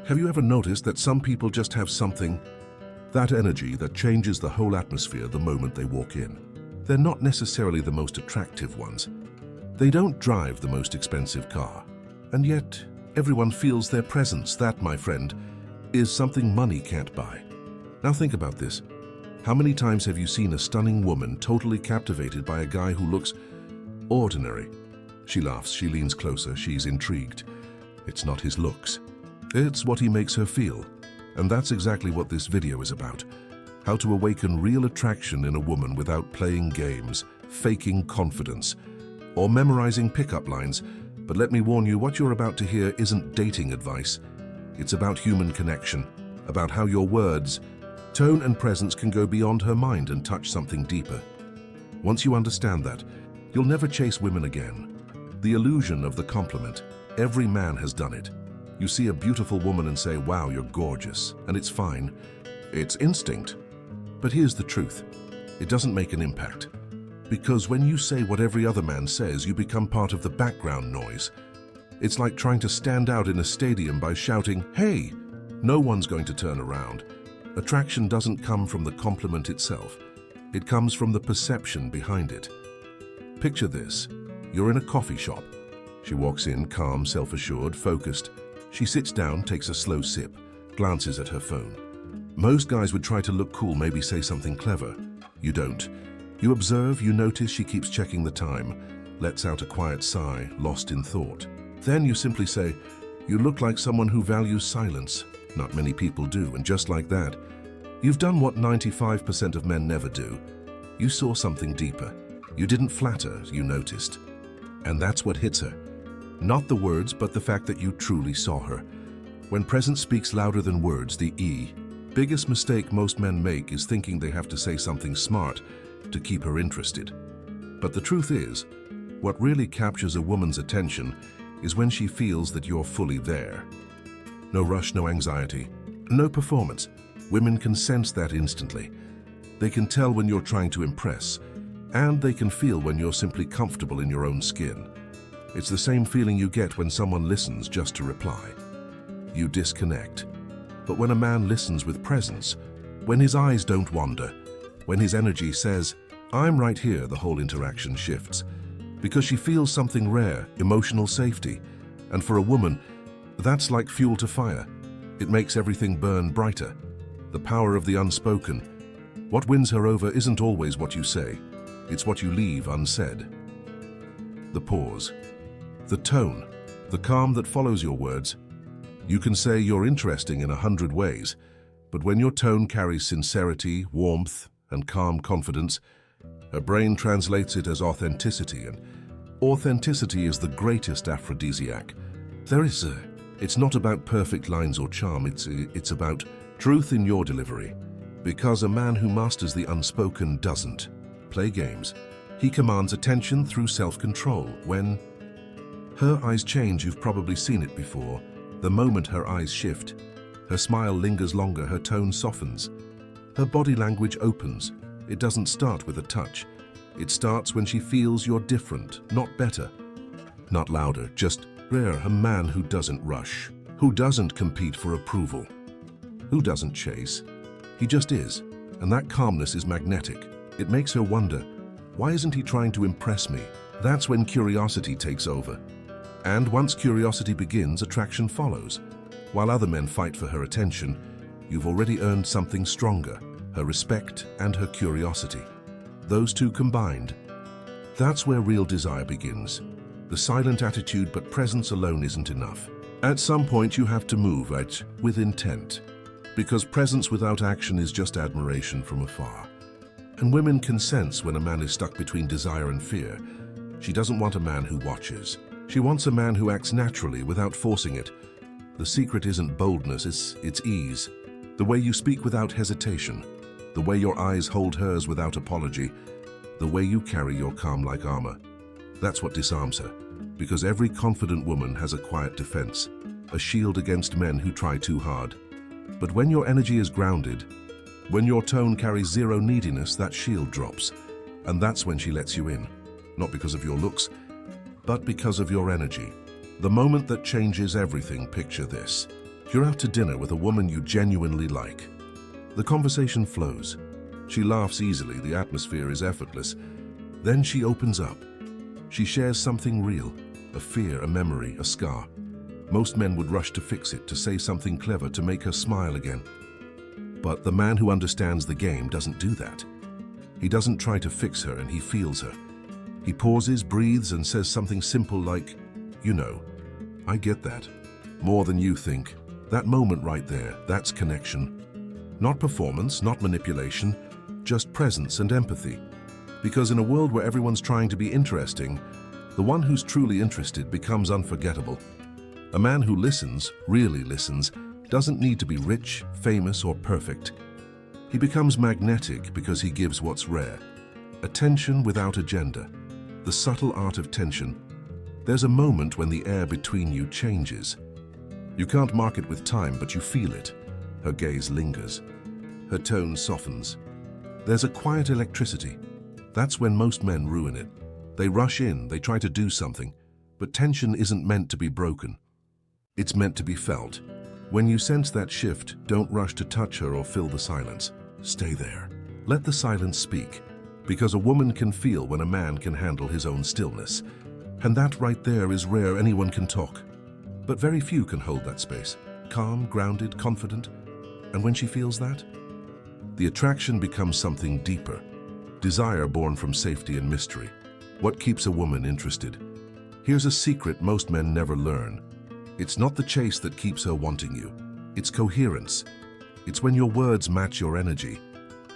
Have you ever noticed that some people just have something, that energy that changes the whole atmosphere the moment they walk in? They're not necessarily the most attractive ones. They don't drive the most expensive car. And yet, everyone feels their presence. That, my friend, is something money can't buy. Now think about this. How many times have you seen a stunning woman totally captivated by a guy who looks ordinary? She laughs, she leans closer, she's intrigued. It's not his looks. It's what he makes her feel. And that's exactly what this video is about. How to awaken real attraction in a woman without playing games, faking confidence, or memorizing pickup lines. But let me warn you, what you're about to hear isn't dating advice. It's about human connection, about how your words, tone and presence can go beyond her mind and touch something deeper. Once you understand that, you'll never chase women again. The illusion of the compliment. Every man has done it. You see a beautiful woman and say, wow, you're gorgeous, and it's fine. It's instinct. But here's the truth. It doesn't make an impact. Because when you say what every other man says, you become part of the background noise. It's like trying to stand out in a stadium by shouting, hey! No one's going to turn around. Attraction doesn't come from the compliment itself. It comes from the perception behind it. Picture this. You're in a coffee shop. She walks in, calm, self-assured, focused. She sits down, takes a slow sip, glances at her phone. Most guys would try to look cool, maybe say something clever. You don't. You observe, you notice she keeps checking the time, lets out a quiet sigh, lost in thought. Then you simply say, you look like someone who values silence. Not many people do, and just like that, you've done what 95% of men never do. You saw something deeper. You didn't flatter, you noticed. And that's what hits her. Not the words, but the fact that you truly saw her. When presence speaks louder than words, the biggest mistake most men make is thinking they have to say something smart to keep her interested. But the truth is, what really captures a woman's attention is when she feels that you're fully there. No rush, no anxiety, no performance. Women can sense that instantly. They can tell when you're trying to impress, and they can feel when you're simply comfortable in your own skin. It's the same feeling you get when someone listens just to reply. You disconnect. But when a man listens with presence, when his eyes don't wander, when his energy says, I'm right here, the whole interaction shifts. Because she feels something rare, emotional safety. And for a woman, that's like fuel to fire. It makes everything burn brighter. The power of the unspoken. What wins her over isn't always what you say. It's what you leave unsaid. The pause. The tone. The calm that follows your words. You can say you're interesting in 100 ways, but when your tone carries sincerity, warmth, and calm confidence, her brain translates it as authenticity, and authenticity is the greatest aphrodisiac. It's not about perfect lines or charm, it's about truth in your delivery. Because a man who masters the unspoken doesn't play games. He commands attention through self-control. When her eyes change, you've probably seen it before. The moment her eyes shift, her smile lingers longer, her tone softens. Her body language opens. It doesn't start with a touch. It starts when she feels you're different, not better, not louder, just rare. A man who doesn't rush, who doesn't compete for approval, who doesn't chase. He just is, and that calmness is magnetic. It makes her wonder, why isn't he trying to impress me? That's when curiosity takes over. And once curiosity begins, attraction follows. While other men fight for her attention, you've already earned something stronger, her respect and her curiosity. Those two combined, that's where real desire begins. The silent attitude, but presence alone isn't enough. At some point you have to move with intent, because presence without action is just admiration from afar. And women can sense when a man is stuck between desire and fear. She doesn't want a man who watches. She wants a man who acts naturally without forcing it. The secret isn't boldness, it's ease. The way you speak without hesitation. The way your eyes hold hers without apology. The way you carry your calm like armor. That's what disarms her. Because every confident woman has a quiet defense, a shield against men who try too hard. But when your energy is grounded, when your tone carries zero neediness, that shield drops. And that's when she lets you in. Not because of your looks, but because of your energy. The moment that changes everything. Picture this. You're out to dinner with a woman you genuinely like. The conversation flows. She laughs easily, the atmosphere is effortless. Then she opens up. She shares something real, a fear, a memory, a scar. Most men would rush to fix it, to say something clever, to make her smile again. But the man who understands the game doesn't do that. He doesn't try to fix her, and he feels her. He pauses, breathes, and says something simple like, "You know, I get that. More than you think." That moment right there, that's connection. Not performance, not manipulation, just presence and empathy. Because in a world where everyone's trying to be interesting, the one who's truly interested becomes unforgettable. A man who listens, really listens, doesn't need to be rich, famous, or perfect. He becomes magnetic because he gives what's rare. Attention without agenda. The subtle art of tension. There's a moment when the air between you changes. You can't mark it with time, but you feel it. Her gaze lingers. Her tone softens. There's a quiet electricity. That's when most men ruin it. They rush in, they try to do something, but tension isn't meant to be broken. It's meant to be felt. When you sense that shift, don't rush to touch her or fill the silence. Stay there. Let the silence speak, because a woman can feel when a man can handle his own stillness. And that right there is rare. Anyone can talk, but very few can hold that space. Calm, grounded, confident. And when she feels that, the attraction becomes something deeper. Desire born from safety and mystery. What keeps a woman interested? Here's a secret most men never learn. It's not the chase that keeps her wanting you. It's coherence. It's when your words match your energy.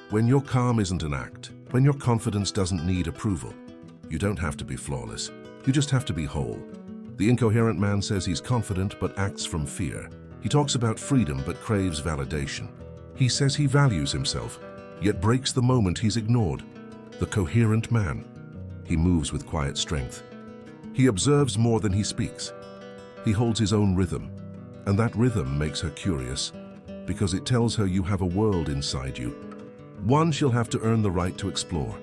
When your calm isn't an act. When your confidence doesn't need approval. You don't have to be flawless. You just have to be whole. The incoherent man says he's confident but acts from fear. He talks about freedom but craves validation. He says he values himself, yet breaks the moment he's ignored. The coherent man. He moves with quiet strength. He observes more than he speaks. He holds his own rhythm, and that rhythm makes her curious, because it tells her you have a world inside you. One she'll have to earn the right to explore.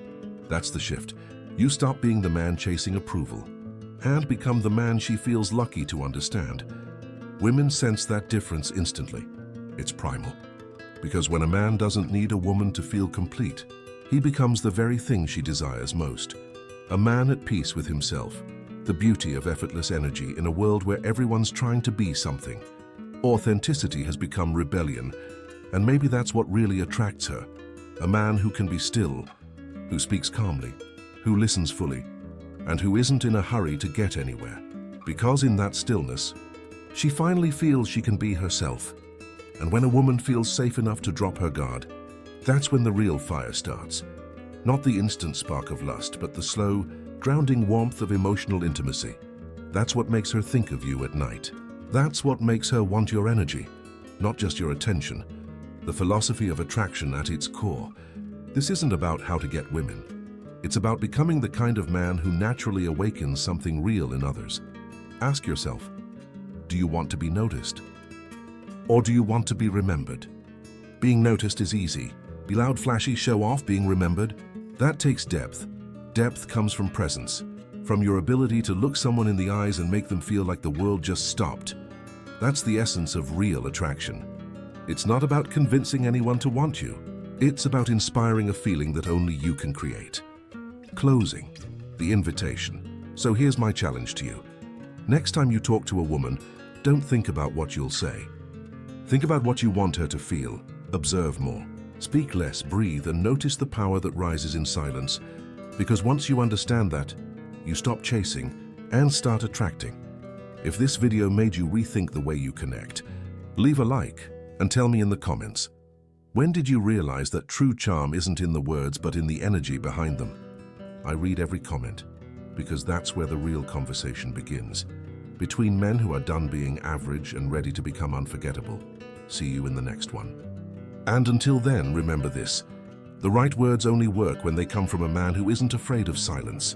That's the shift. You stop being the man chasing approval, and become the man she feels lucky to understand. Women sense that difference instantly. It's primal. Because when a man doesn't need a woman to feel complete, he becomes the very thing she desires most. A man at peace with himself. The beauty of effortless energy in a world where everyone's trying to be something. Authenticity has become rebellion, and maybe that's what really attracts her. A man who can be still, who speaks calmly, who listens fully, and who isn't in a hurry to get anywhere. Because in that stillness, she finally feels she can be herself. And when a woman feels safe enough to drop her guard, that's when the real fire starts. Not the instant spark of lust, but the slow, grounding warmth of emotional intimacy. That's what makes her think of you at night. That's what makes her want your energy, not just your attention. The philosophy of attraction at its core. This isn't about how to get women. It's about becoming the kind of man who naturally awakens something real in others. Ask yourself, do you want to be noticed? Or do you want to be remembered? Being noticed is easy. Be loud, flashy, show off. Being remembered, that takes depth. Depth comes from presence, from your ability to look someone in the eyes and make them feel like the world just stopped. That's the essence of real attraction. It's not about convincing anyone to want you. It's about inspiring a feeling that only you can create. Closing, the invitation. So here's my challenge to you. Next time you talk to a woman, don't think about what you'll say. Think about what you want her to feel. Observe more. Speak less, breathe, and notice the power that rises in silence. Because once you understand that, you stop chasing and start attracting. If this video made you rethink the way you connect, leave a like and tell me in the comments. When did you realize that true charm isn't in the words but in the energy behind them? I read every comment, because that's where the real conversation begins. Between men who are done being average and ready to become unforgettable. See you in the next one. And until then, remember this. The right words only work when they come from a man who isn't afraid of silence.